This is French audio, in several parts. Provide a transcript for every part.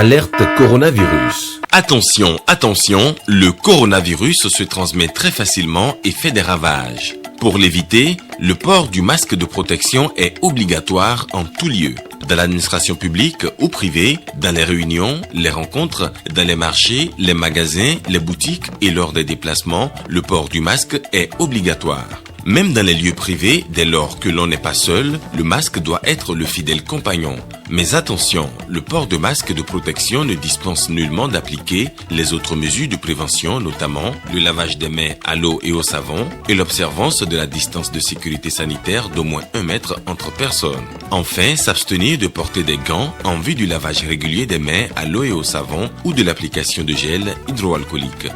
Alerte coronavirus. Attention, attention, le coronavirus se transmet très facilement et fait des ravages. Pour l'éviter, le port du masque de protection est obligatoire en tout lieu. Dans l'administration publique ou privée, dans les réunions, les rencontres, dans les marchés, les magasins, les boutiques et lors des déplacements, le port du masque est obligatoire. Même dans les lieux privés, dès lors que l'on n'est pas seul, le masque doit être le fidèle compagnon. Mais attention, le port de masque de protection ne dispense nullement d'appliquer les autres mesures de prévention, notamment le lavage des mains à l'eau et au savon et l'observance de la distance de sécurité sanitaire d'au moins 1 mètre entre personnes. Enfin, s'abstenir de porter des gants en vue du lavage régulier des mains à l'eau et au savon ou de l'application de gel hydroalcoolique.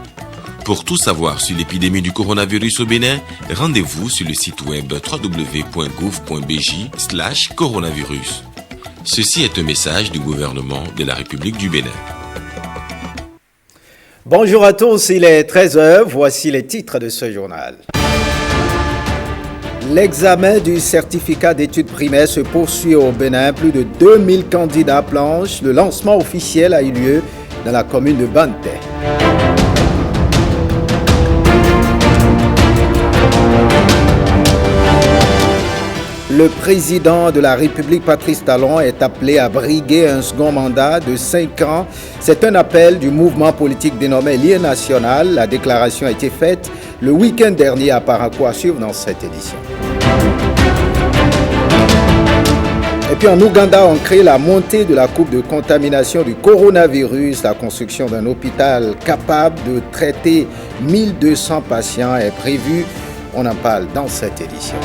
Pour tout savoir sur l'épidémie du coronavirus au Bénin, rendez-vous sur le site web www.gouv.bj/coronavirus. Ceci est un message du gouvernement de la République du Bénin. Bonjour à tous, il est 13h, voici les titres de ce journal. L'examen du certificat d'études primaires se poursuit au Bénin. Plus de 2000 candidats planchent. Le lancement officiel a eu lieu dans la commune de Banté. Le président de la République, Patrice Talon, est appelé à briguer un second mandat de 5 ans. C'est un appel du mouvement politique dénommé Ligue nationale. La déclaration a été faite le week-end dernier à Parakou, à suivre dans cette édition. Et puis en Ouganda, on crée la montée de la courbe de contamination du coronavirus. La construction d'un hôpital capable de traiter 1200 patients est prévue. On en parle dans cette édition.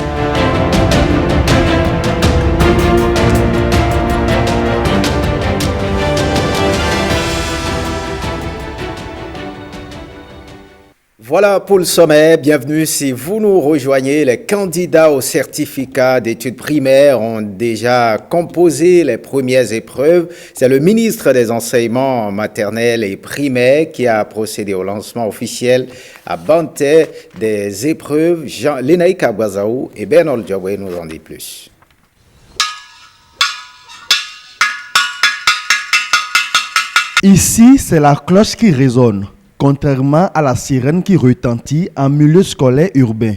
Voilà pour le sommet. Bienvenue si vous nous rejoignez. Les candidats au certificat d'études primaires ont déjà composé les premières épreuves. C'est le ministre des Enseignements maternels et primaires qui a procédé au lancement officiel à Banté des épreuves. Lénaï Kabwazaou et Bernard Diaboué nous en dit plus. Ici, c'est la cloche qui résonne. Contrairement à la sirène qui retentit en milieu scolaire urbain.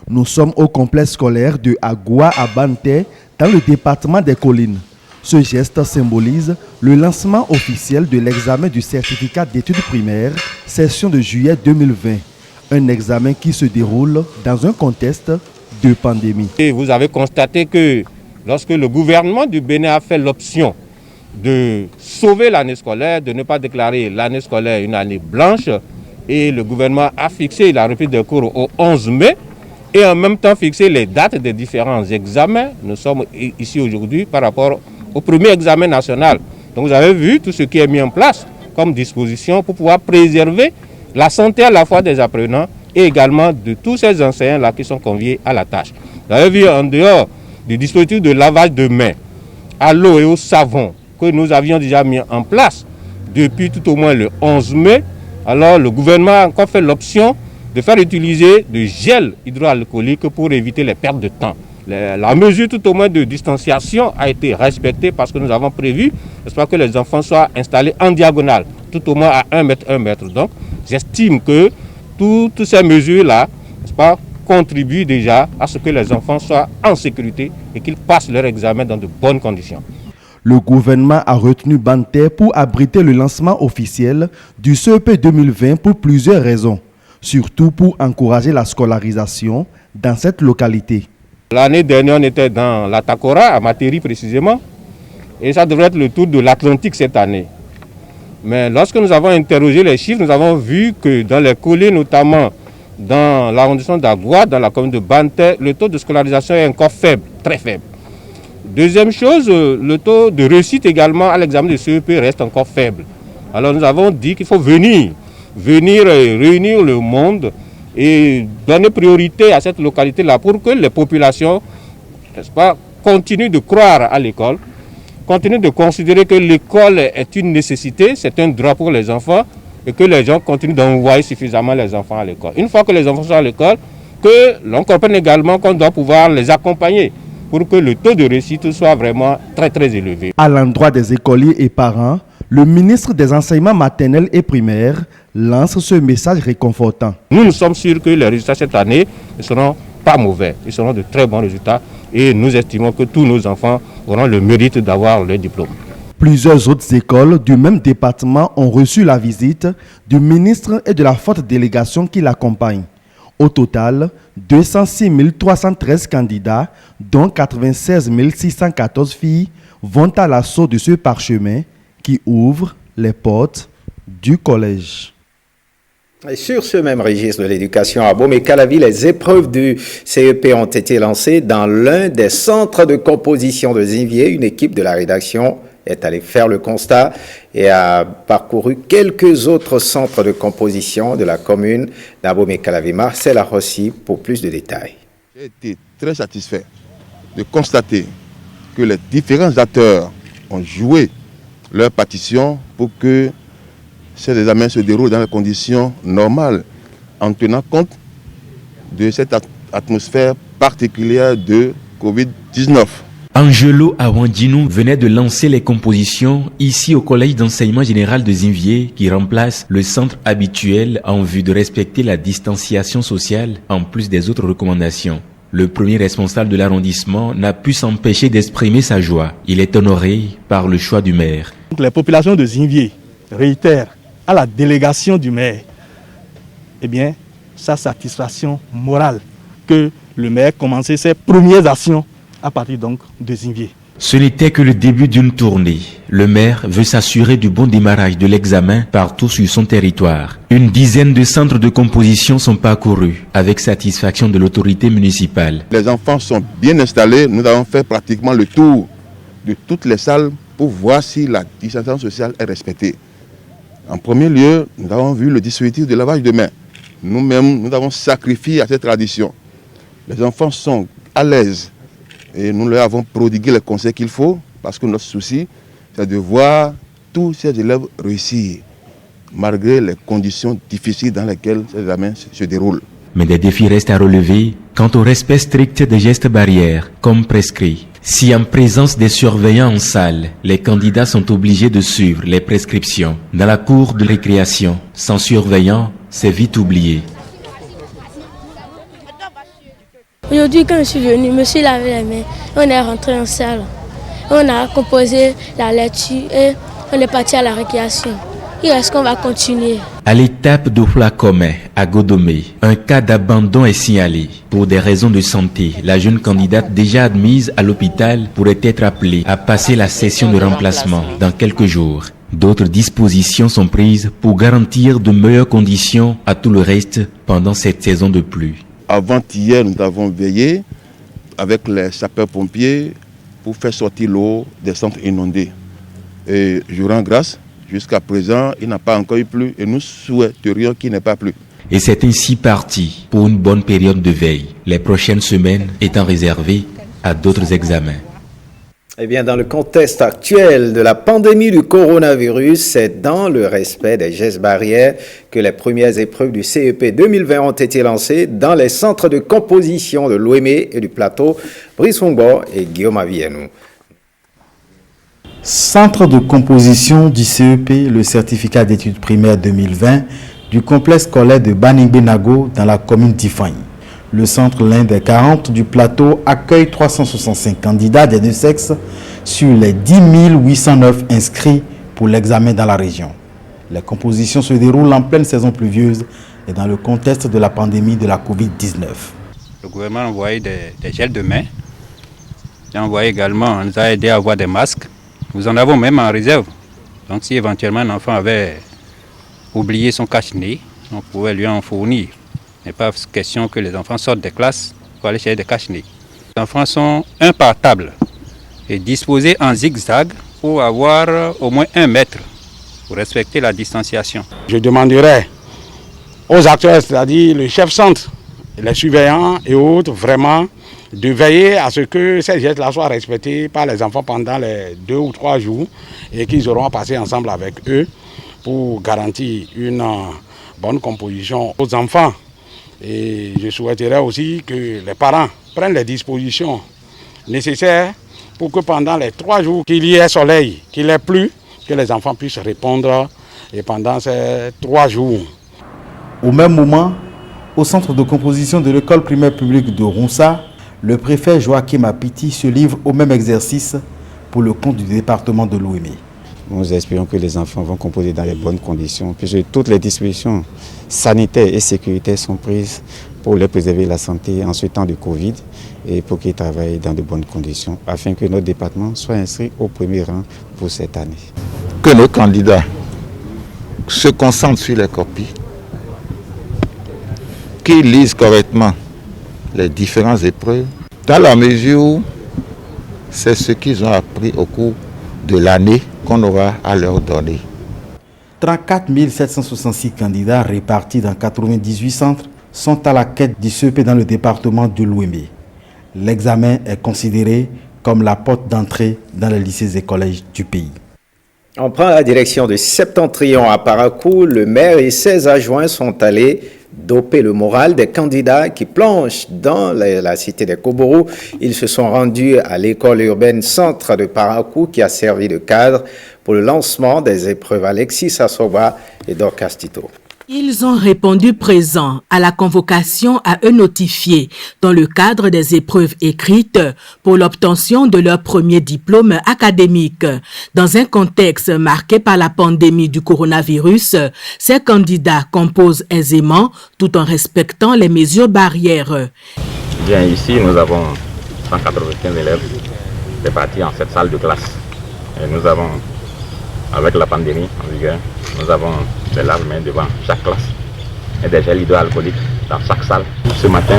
Nous sommes au complexe scolaire de Agua à Banté, dans le département des Collines. Ce geste symbolise le lancement officiel de l'examen du certificat d'études primaires, session de juillet 2020. Un examen qui se déroule dans un contexte de pandémie. Et vous avez constaté que lorsque le gouvernement du Bénin a fait l'option de sauver l'année scolaire, de ne pas déclarer l'année scolaire une année blanche. Et le gouvernement a fixé la reprise des cours au 11 mai et en même temps fixé les dates des différents examens. Nous sommes ici aujourd'hui par rapport au premier examen national. Donc vous avez vu tout ce qui est mis en place comme disposition pour pouvoir préserver la santé à la fois des apprenants et également de tous ces enseignants-là qui sont conviés à la tâche. Vous avez vu en dehors du dispositif de lavage de mains à l'eau et au savon, que nous avions déjà mis en place depuis tout au moins le 11 mai. Alors le gouvernement a encore fait l'option de faire utiliser du gel hydroalcoolique pour éviter les pertes de temps. La mesure tout au moins de distanciation a été respectée parce que nous avons prévu, n'est-ce pas, que les enfants soient installés en diagonale, tout au moins à 1 mètre. Donc j'estime que toutes ces mesures-là, n'est-ce pas, contribuent déjà à ce que les enfants soient en sécurité et qu'ils passent leur examen dans de bonnes conditions. Le gouvernement a retenu Banté pour abriter le lancement officiel du CEP 2020 pour plusieurs raisons, surtout pour encourager la scolarisation dans cette localité. L'année dernière, on était dans la Takora, à Matéri précisément, et ça devrait être le tour de l'Atlantique cette année. Mais lorsque nous avons interrogé les chiffres, nous avons vu que dans les collines, notamment dans l'arrondissement d'Agua, dans la commune de Banté, le taux de scolarisation est encore faible, très faible. Deuxième chose, le taux de réussite également à l'examen de CEP reste encore faible. Alors nous avons dit qu'il faut venir réunir le monde et donner priorité à cette localité-là pour que les populations, n'est-ce pas, continuent de croire à l'école, continuent de considérer que l'école est une nécessité, c'est un droit pour les enfants et que les gens continuent d'envoyer suffisamment les enfants à l'école. Une fois que les enfants sont à l'école, que l'on comprenne également qu'on doit pouvoir les accompagner pour que le taux de réussite soit vraiment très très élevé. À l'endroit des écoliers et parents, Le ministre des Enseignements maternels et primaires lance ce message réconfortant. Nous sommes sûrs que les résultats cette année ne seront pas mauvais, ils seront de très bons résultats et nous estimons que tous nos enfants auront le mérite d'avoir le diplôme. Plusieurs autres écoles du même département ont reçu la visite du ministre et de la forte délégation qui l'accompagne. Au total, 206 313 candidats, dont 96 614 filles, vont à l'assaut de ce parchemin qui ouvre les portes du collège. Et sur ce même registre de l'éducation à Abomey-Calavi, les épreuves du CEP ont été lancées dans l'un des centres de composition de Zinvier. Une équipe de la rédaction est allée faire le constat et a parcouru quelques autres centres de composition de la commune d'Abomey-Calavi. Marcel Arrossi pour plus de détails. J'ai été très satisfait de constater que les différents acteurs ont joué leur partition pour que ces examens se déroulent dans les conditions normales, en tenant compte de cette atmosphère particulière de Covid-19. Angelo Awandjinou venait de lancer les compositions ici au collège d'enseignement général de Zinvier qui remplace le centre habituel en vue de respecter la distanciation sociale en plus des autres recommandations. Le premier responsable de l'arrondissement n'a pu s'empêcher d'exprimer sa joie. Il est honoré par le choix du maire. Les populations de Zinvier réitèrent à la délégation du maire sa satisfaction morale que le maire commençait ses premières actions à partir donc de Zinvier. Ce n'était que le début d'une tournée. Le maire veut s'assurer du bon démarrage de l'examen partout sur son territoire. Une dizaine de centres de composition sont parcourus avec satisfaction de l'autorité municipale. Les enfants sont bien installés. Nous avons fait pratiquement le tour de toutes les salles pour voir si la distanciation sociale est respectée. En premier lieu, nous avons vu le dispositif de lavage de mains. Nous-mêmes, nous avons sacrifié à cette tradition. Les enfants sont à l'aise et nous leur avons prodigué les conseils qu'il faut parce que notre souci, c'est de voir tous ces élèves réussir malgré les conditions difficiles dans lesquelles ces examens se déroulent. Mais des défis restent à relever quant au respect strict des gestes barrières, comme prescrit. Si en présence des surveillants en salle, les candidats sont obligés de suivre les prescriptions, dans la cour de récréation, sans surveillant, c'est vite oublié. Aujourd'hui, quand je suis venu, je me suis lavé les mains, on est rentré en salle, on a composé la lecture et on est parti à la récréation. Il reste qu'on va continuer. À l'étape d'Oflacomé, à Godomé, un cas d'abandon est signalé. Pour des raisons de santé, la jeune candidate déjà admise à l'hôpital pourrait être appelée à passer la session de remplacement dans quelques jours. D'autres dispositions sont prises pour garantir de meilleures conditions à tout le reste pendant cette saison de pluie. Avant-hier, nous avons veillé avec les sapeurs-pompiers pour faire sortir l'eau des centres inondés. Et je rends grâce. Jusqu'à présent, il n'a pas encore eu plu et nous souhaiterions qu'il n'ait pas plu. Et c'est ainsi parti pour une bonne période de veille, les prochaines semaines étant réservées à d'autres examens. Eh bien, dans le contexte actuel de la pandémie du coronavirus, c'est dans le respect des gestes barrières que les premières épreuves du CEP 2020 ont été lancées dans les centres de composition de Louémé et du Plateau. Brice Hongbo et Guillaume Avienou. Centre de composition du CEP, le certificat d'études primaires 2020 du complexe scolaire de Baningbe-Nago dans la commune d'Ifany. Le centre, l'un des 40 du plateau, accueille 365 candidats des deux sexes sur les 10 809 inscrits pour l'examen dans la région. Les compositions se déroulent en pleine saison pluvieuse et dans le contexte de la pandémie de la Covid-19. Le gouvernement a envoyé des gels de main. Il a envoyé également, on nous a aidé à avoir des masques. Nous en avons même en réserve. Donc si éventuellement un enfant avait oublié son cache-nez, on pouvait lui en fournir. Il n'est pas question que les enfants sortent des classes pour aller chercher des cache-nez. Les enfants sont un par table et disposés en zigzag pour avoir au moins 1 mètre pour respecter la distanciation. Je demanderais aux acteurs, c'est-à-dire le chef centre, les surveillants et autres, vraiment de veiller à ce que ces gestes-là soient respectés par les enfants pendant les 2 ou 3 jours et qu'ils auront à passer ensemble avec eux pour garantir une bonne composition aux enfants. Et je souhaiterais aussi que les parents prennent les dispositions nécessaires pour que pendant les 3 jours qu'il y ait soleil, qu'il ait plu, que les enfants puissent répondre et pendant ces 3 jours. Au même moment, au centre de composition de l'école primaire publique de Ronsa, le préfet Joachim Apiti se livre au même exercice pour le compte du département de Lomé. Nous espérons que les enfants vont composer dans les bonnes conditions, puisque toutes les dispositions sanitaires et sécuritaires sont prises pour leur préserver la santé en ce temps de Covid et pour qu'ils travaillent dans de bonnes conditions, afin que notre département soit inscrit au premier rang pour cette année. Que nos candidats se concentrent sur les copies, qu'ils lisent correctement les différentes épreuves, dans la mesure où c'est ce qu'ils ont appris au cours de l'année qu'on aura à leur donner. 34 766 candidats répartis dans 98 centres sont à la quête du CEP dans le département de l'Ouémé. L'examen est considéré comme la porte d'entrée dans les lycées et collèges du pays. On prend la direction de Septentrion à Parakou. Le maire et ses adjoints sont allés doper le moral des candidats qui planchent dans la cité des Koborou. Ils se sont rendus à l'école urbaine centre de Parakou qui a servi de cadre pour le lancement des épreuves Alexis Assoba et Dorcas Tito. Ils ont répondu présents à la convocation à eux notifiée dans le cadre des épreuves écrites pour l'obtention de leur premier diplôme académique. Dans un contexte marqué par la pandémie du coronavirus, ces candidats composent aisément tout en respectant les mesures barrières. Bien, ici, nous avons 195 élèves répartis en cette salle de classe. Et nous avons, avec la pandémie en vigueur, nous avons des lave-mains devant chaque classe et des gels hydroalcooliques dans chaque salle. Ce matin,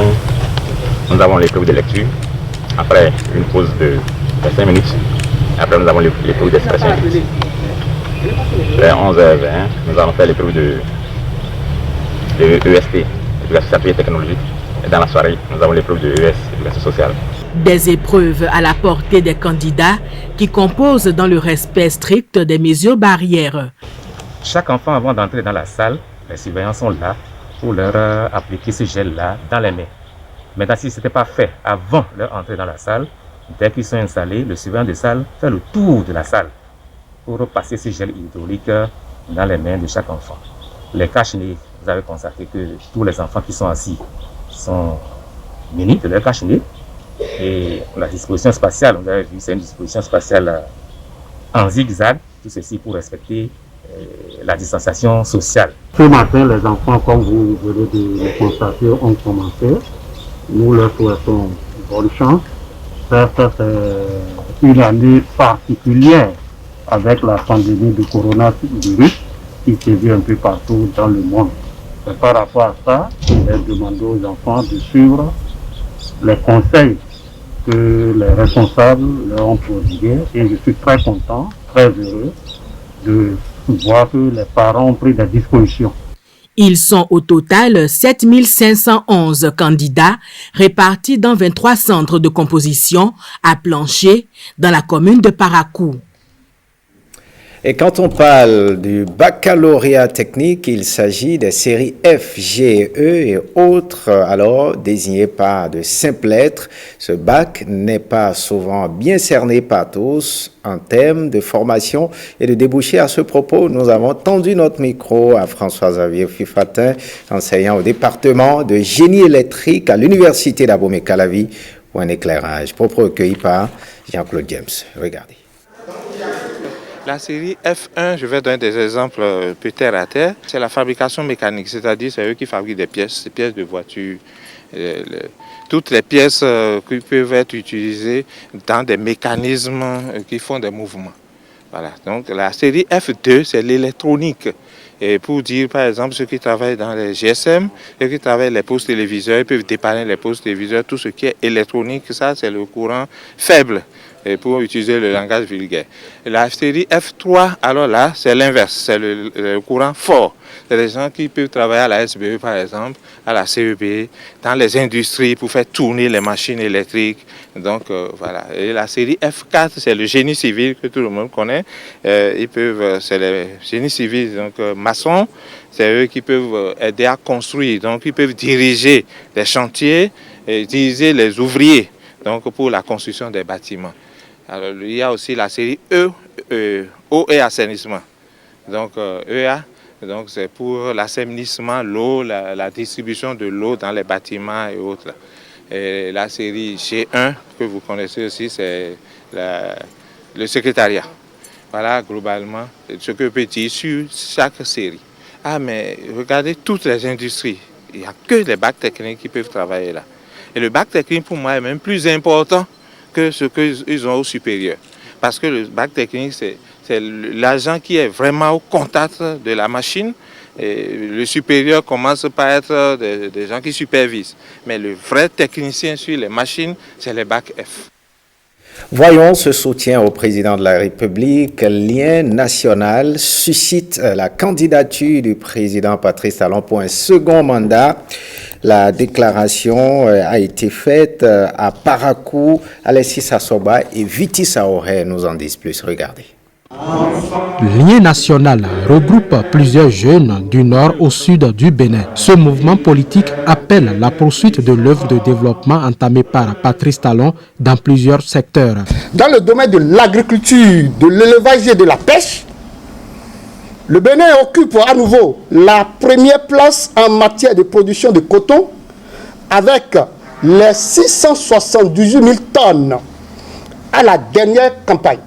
nous avons l'épreuve de lecture. Après une pause de 5 minutes, après nous avons l'épreuve d'expression. Vers 11h20, nous allons faire l'épreuve de EST, éducation et technologique. Et dans la soirée, nous avons l'épreuve de ES, éducation sociale. Des épreuves à la portée des candidats qui composent dans le respect strict des mesures barrières. Chaque enfant, avant d'entrer dans la salle, les surveillants sont là pour leur appliquer ce gel-là dans les mains. Maintenant, si ce n'était pas fait avant leur entrée dans la salle, dès qu'ils sont installés, le surveillant de salle fait le tour de la salle pour passer ce gel hydraulique dans les mains de chaque enfant. Les cache-nez, vous avez constaté que tous les enfants qui sont assis sont munis de leur cache-nez. Et la disposition spatiale, vous avez vu, c'est une disposition spatiale en zigzag, tout ceci pour respecter la distanciation sociale. Ce matin, les enfants, comme vous venez de le constater, ont commencé. Nous leur souhaitons bonne chance. Certes, c'est une année particulière avec la pandémie du coronavirus qui sévit un peu partout dans le monde. Et par rapport à ça, il est demandé aux enfants de suivre les conseils que les responsables leur ont prodigués. Et je suis très content, très heureux de voir que les parents ont pris des dispositions. Ils sont au total 7511 candidats répartis dans 23 centres de composition à Plancher dans la commune de Parakou. Et quand on parle du baccalauréat technique, il s'agit des séries F, G, E et autres, alors désignées par de simples lettres. Ce bac n'est pas souvent bien cerné par tous en termes de formation et de débouchés. À ce propos, nous avons tendu notre micro à François-Xavier Fifatin, enseignant au département de génie électrique à l'université d'Abomey-Calavi, pour un éclairage propre recueilli par Jean-Claude James. Regardez. La série F1, je vais donner des exemples peu terre à terre, c'est la fabrication mécanique, c'est-à-dire c'est eux qui fabriquent des pièces de voitures, toutes les pièces qui peuvent être utilisées dans des mécanismes qui font des mouvements. Voilà. Donc la série F2, c'est l'électronique. Et pour dire, par exemple, ceux qui travaillent dans les GSM, ceux qui travaillent les postes téléviseurs, ils peuvent dépanner les postes téléviseurs, tout ce qui est électronique, ça c'est le courant faible. Et pour utiliser le langage vulgaire. La série F3, alors là, c'est l'inverse, c'est le courant fort. C'est les gens qui peuvent travailler à la SBE, par exemple, à la CEB, dans les industries pour faire tourner les machines électriques. Donc, voilà. Et la série F4, c'est le génie civil que tout le monde connaît. C'est les génies civils, donc maçons, c'est eux qui peuvent aider à construire. Donc, ils peuvent diriger les chantiers et diriger les ouvriers donc, pour la construction des bâtiments. Alors, il y a aussi la série eau et assainissement. Donc EA, donc c'est pour l'assainissement, l'eau, la distribution de l'eau dans les bâtiments et autres. Et la série G1 que vous connaissez aussi, c'est le secrétariat. Voilà globalement ce que peut dire sur chaque série. Ah mais regardez toutes les industries, il n'y a que les bacs techniques qui peuvent travailler là. Et le bac technique pour moi est même plus important que ce qu'ils ont au supérieur. Parce que le bac technique, c'est l'agent qui est vraiment au contact de la machine. Et le supérieur commence par être des gens qui supervisent. Mais le vrai technicien sur les machines, c'est le bac F. Voyons ce soutien au président de la République. Lien national suscite la candidature du président Patrice Talon pour un second mandat. La déclaration a été faite à Parakou, Alessis Assoba et Viti Saoré nous en disent plus. Regardez. Lien national regroupe plusieurs jeunes du nord au sud du Bénin. Ce mouvement politique appelle la poursuite de l'œuvre de développement entamée par Patrice Talon dans plusieurs secteurs. Dans le domaine de l'agriculture, de l'élevage et de la pêche, le Bénin occupe à nouveau la première place en matière de production de coton avec les 678 000 tonnes à la dernière campagne.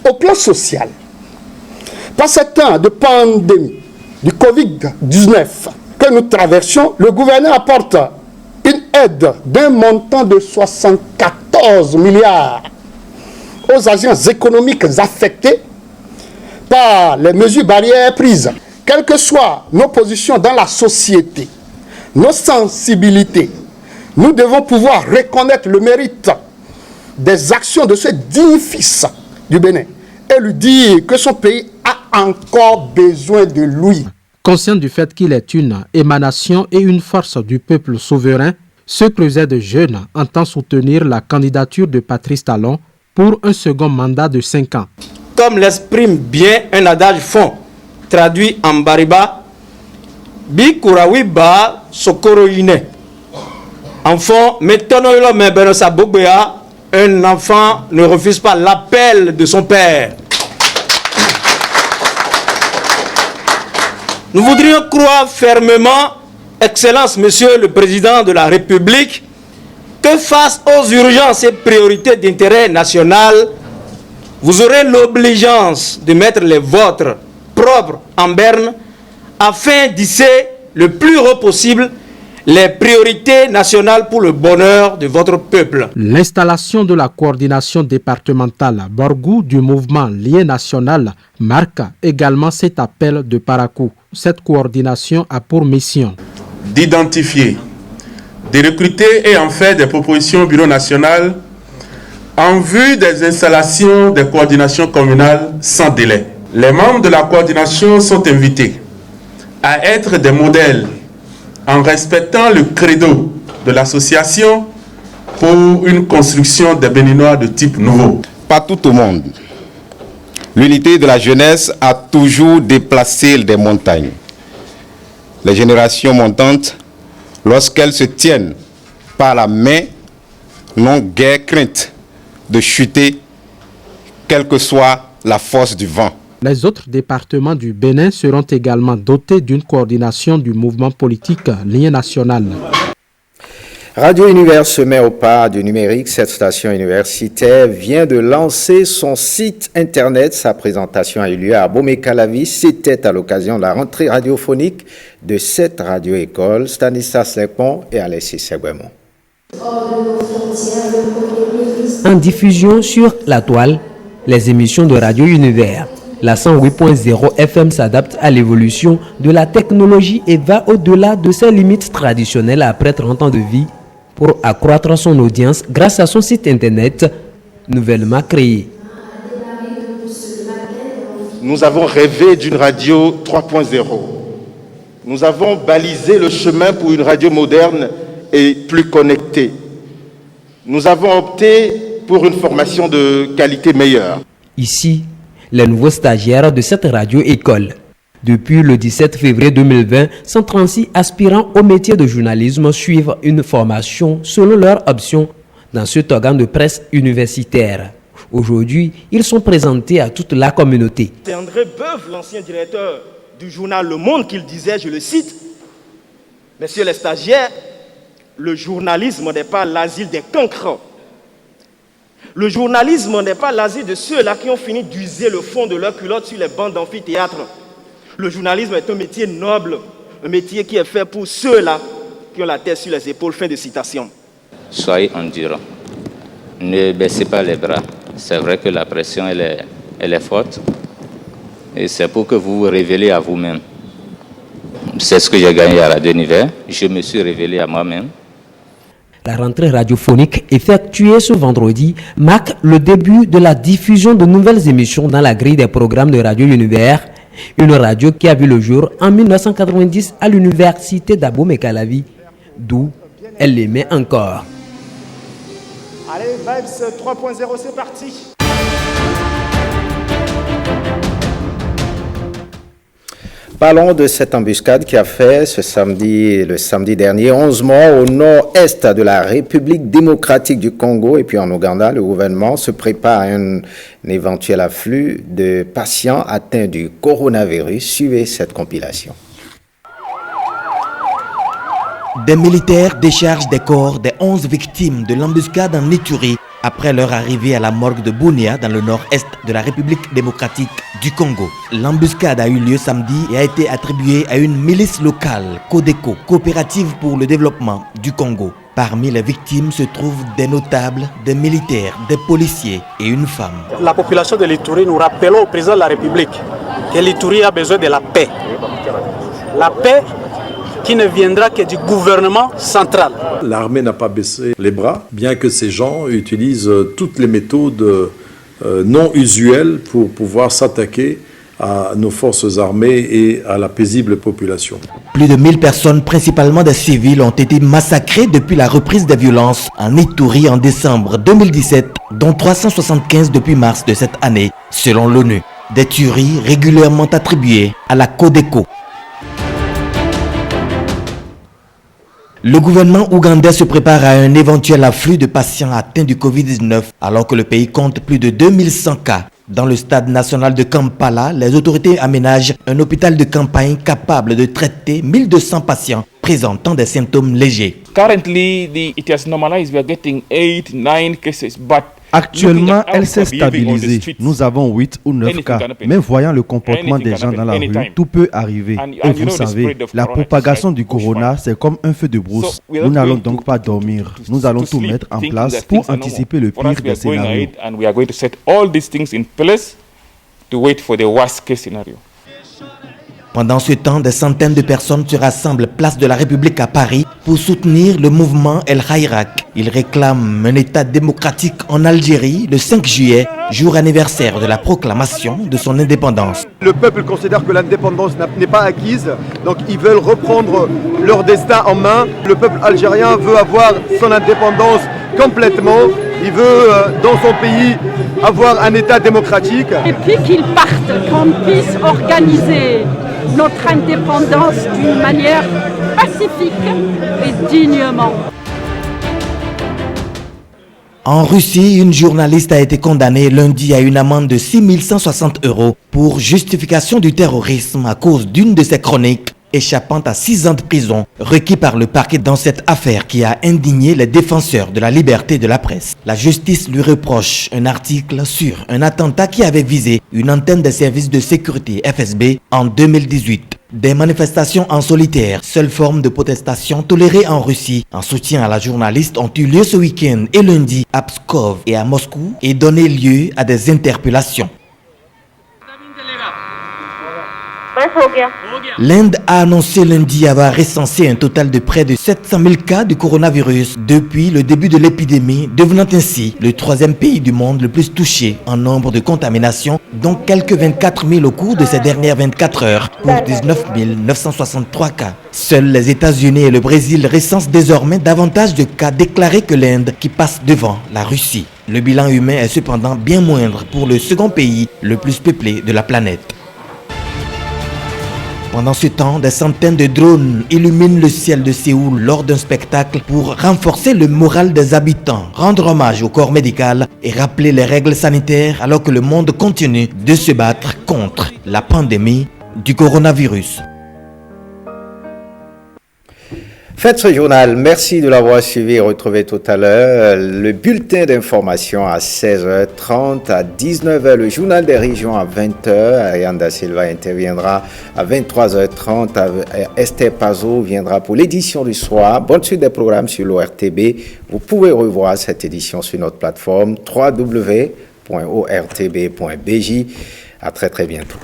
Au plan social, par ce temps de pandémie du Covid-19 que nous traversons, le gouvernement apporte une aide d'un montant de 74 milliards aux agents économiques affectés par les mesures barrières prises. Quelles que soient nos positions dans la société, nos sensibilités, nous devons pouvoir reconnaître le mérite des actions de ce digne fils du Bénin et lui dire que son pays a encore besoin de lui. Conscient du fait qu'il est une émanation et une force du peuple souverain, ce creuset de jeunes entend soutenir la candidature de Patrice Talon pour un second mandat de 5 ans. Comme l'exprime bien un adage fond, traduit en bariba, Bi Kurawiba Sokoroine. Enfant, mettons-le mais Benosa Bogbea. Un enfant ne refuse pas l'appel de son père. Nous voudrions croire fermement, Excellence, Monsieur le Président de la République, que face aux urgences et priorités d'intérêt national, vous aurez l'obligeance de mettre les vôtres propres en berne afin d'hisser le plus haut possible les priorités nationales pour le bonheur de votre peuple. L'installation de la coordination départementale Borgou du mouvement Lien national marque également cet appel de Parakou. Cette coordination a pour mission d'identifier, de recruter et en faire des propositions au Bureau national en vue des installations des coordinations communales sans délai. Les membres de la coordination sont invités à être des modèles en respectant le credo de l'association pour une construction des Béninois de type nouveau. Partout au monde, l'unité de la jeunesse a toujours déplacé des montagnes. Les générations montantes, lorsqu'elles se tiennent par la main, n'ont guère crainte de chuter, quelle que soit la force du vent. Les autres départements du Bénin seront également dotés d'une coordination du mouvement politique Lien national. Radio Univers se met au pas du numérique. Cette station universitaire vient de lancer son site internet. Sa présentation a eu lieu à Bomé-Calavi. C'était à l'occasion de la rentrée radiophonique de cette radio-école. Stanislas Lepon et Alessis Segwemon. En diffusion sur la toile, les émissions de Radio Univers. La 108.0 FM s'adapte à l'évolution de la technologie et va au-delà de ses limites traditionnelles après 30 ans de vie pour accroître son audience grâce à son site internet nouvellement créé. Nous avons rêvé d'une radio 3.0. Nous avons balisé le chemin pour une radio moderne et plus connectée. Nous avons opté pour une formation de qualité meilleure. Ici, les nouveaux stagiaires de cette radio-école. Depuis le 17 février 2020, 136 aspirants au métier de journalisme suivent une formation selon leur option dans cet organe de presse universitaire. Aujourd'hui, ils sont présentés à toute la communauté. C'est André Beuve, l'ancien directeur du journal Le Monde, qui le disait, je le cite, « Messieurs les stagiaires, le journalisme n'est pas l'asile des cancres. Le journalisme n'est pas l'asile de ceux-là qui ont fini d'user le fond de leur culotte sur les bancs d'amphithéâtre. Le journalisme est un métier noble, un métier qui est fait pour ceux-là qui ont la tête sur les épaules. » Fin de citation. Soyez endurants. Ne baissez pas les bras. C'est vrai que la pression, elle est forte. Et c'est pour que vous vous révélez à vous-même. C'est ce que j'ai gagné à Radio Univers. Je me suis révélé à moi-même. La rentrée radiophonique effectuée ce vendredi marque le début de la diffusion de nouvelles émissions dans la grille des programmes de Radio Univers, une radio qui a vu le jour en 1990 à l'université d'Abomey-Calavi, d'où elle l'aimait encore. Allez, Vibes 3.0, c'est parti. Parlons de cette embuscade qui a fait le samedi dernier 11 morts au nord-est de la République démocratique du Congo et puis en Ouganda. Le gouvernement se prépare à un éventuel afflux de patients atteints du coronavirus. Suivez cette compilation. Des militaires déchargent des corps des 11 victimes de l'embuscade en Ituri après leur arrivée à la morgue de Bunia dans le nord-est de la République démocratique du Congo. L'embuscade a eu lieu samedi et a été attribuée à une milice locale, Codeco, Coopérative pour le développement du Congo. Parmi les victimes se trouvent des notables, des militaires, des policiers et une femme. La population de l'Ituri, nous rappelons au président de la République que l'Ituri a besoin de la paix. La paix qui ne viendra que du gouvernement central. L'armée n'a pas baissé les bras, bien que ces gens utilisent toutes les méthodes non usuelles pour pouvoir s'attaquer à nos forces armées et à la paisible population. Plus de 1000 personnes, principalement des civils, ont été massacrées depuis la reprise des violences en Ituri en décembre 2017, dont 375 depuis mars de cette année, selon l'ONU. Des tueries régulièrement attribuées à la Codeco. Le gouvernement ougandais se prépare à un éventuel afflux de patients atteints du Covid-19 alors que le pays compte plus de 2100 cas. Dans le stade national de Kampala, les autorités aménagent un hôpital de campagne capable de traiter 1200 patients présentant des symptômes légers. Currently, it has normalized. We are getting 8, 9 cases, but actuellement, elle s'est stabilisée. Nous avons 8 ou 9 cas. Mais voyant le comportement des gens dans la rue, tout peut arriver. Et vous savez, la propagation du corona, c'est comme un feu de brousse. Nous n'allons donc pas dormir. Nous allons tout mettre en place pour anticiper le pire des scénarios. Pendant ce temps, des centaines de personnes se rassemblent place de la République à Paris pour soutenir le mouvement El Khayrak. Ils réclament un État démocratique en Algérie le 5 juillet, jour anniversaire de la proclamation de son indépendance. Le peuple considère que l'indépendance n'est pas acquise, donc ils veulent reprendre leur destin en main. Le peuple algérien veut avoir son indépendance complètement. Il veut, dans son pays, avoir un État démocratique. Et puis qu'ils partent, qu'on puisse organiser notre indépendance d'une manière pacifique et dignement. En Russie, une journaliste a été condamnée lundi à une amende de 6 160 € pour justification du terrorisme à cause d'une de ses chroniques, échappant à 6 ans de prison requis par le parquet dans cette affaire qui a indigné les défenseurs de la liberté de la presse. La justice lui reproche un article sur un attentat qui avait visé une antenne des services de sécurité FSB en 2018. Des manifestations en solitaire, seule forme de protestation tolérée en Russie, en soutien à la journaliste, ont eu lieu ce week-end et lundi à Pskov et à Moscou et donné lieu à des interpellations. L'Inde a annoncé lundi avoir recensé un total de près de 700 000 cas de coronavirus depuis le début de l'épidémie, devenant ainsi le 3e pays du monde le plus touché en nombre de contaminations, dont quelques 24 000 au cours de ces dernières 24 heures pour 19 963 cas. Seuls les États-Unis et le Brésil recensent désormais davantage de cas déclarés que l'Inde qui passe devant la Russie. Le bilan humain est cependant bien moindre pour le second pays le plus peuplé de la planète. Pendant ce temps, des centaines de drones illuminent le ciel de Séoul lors d'un spectacle pour renforcer le moral des habitants, rendre hommage au corps médical et rappeler les règles sanitaires alors que le monde continue de se battre contre la pandémie du coronavirus. Faites ce journal. Merci de l'avoir suivi. Retrouvez tout à l'heure le bulletin d'information à 16h30, à 19h, le journal des régions à 20h. Ariane Da Silva interviendra à 23h30. Esther Pazot viendra pour l'édition du soir. Bonne suite des programmes sur l'ORTB. Vous pouvez revoir cette édition sur notre plateforme www.ortb.bj. À très bientôt.